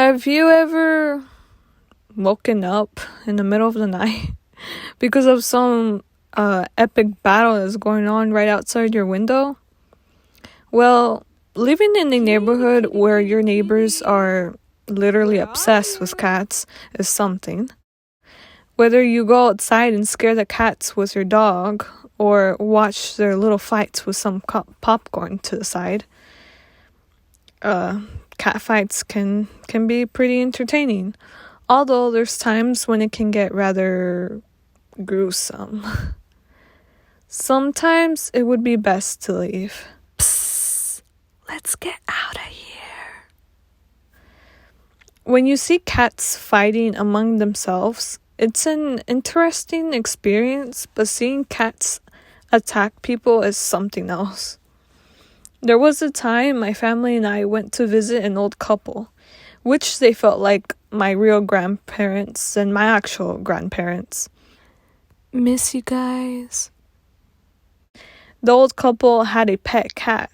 Have you ever woken up in the middle of the night because of some epic battle that's going on right outside your window? Well, living in a neighborhood where your neighbors are literally obsessed with cats is something. Whether you go outside and scare the cats with your dog or watch their little fights with some popcorn to the side, cat fights can be pretty entertaining. Although there's times when it can get rather gruesome. Sometimes it would be best to leave. Psst, let's get out of here. When you see cats fighting among themselves, it's an interesting experience, but seeing cats attack people is something else. There was a time my family and I went to visit an old couple, which they felt like my real grandparents and my actual grandparents. Miss you guys. The old couple had a pet cat.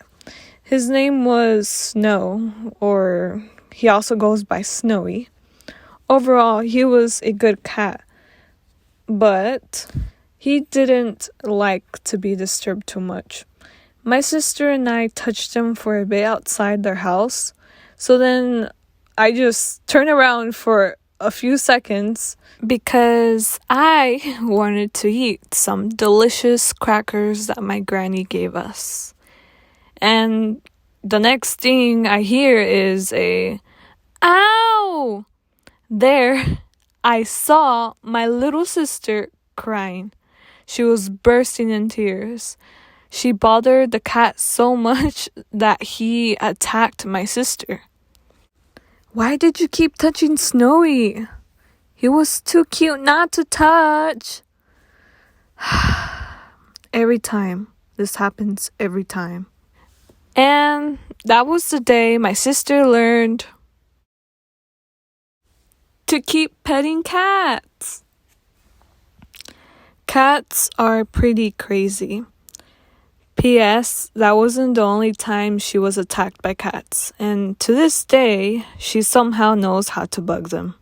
His name was Snow, or he also goes by Snowy. Overall, he was a good cat, but he didn't like to be disturbed too much. My sister and I touched him for a bit outside their house, so then I just turned around for a few seconds because I wanted to eat some delicious crackers that my granny gave us. And the next thing I hear is a ow! There, I saw my little sister crying. She was bursting in tears. She bothered the cat so much that he attacked my sister. Why did you keep touching Snowy? He was too cute not to touch. Every time. This happens every time. And that was the day my sister learned to keep petting cats. Cats are pretty crazy. P.S. That wasn't the only time she was attacked by cats, and to this day, she somehow knows how to bug them.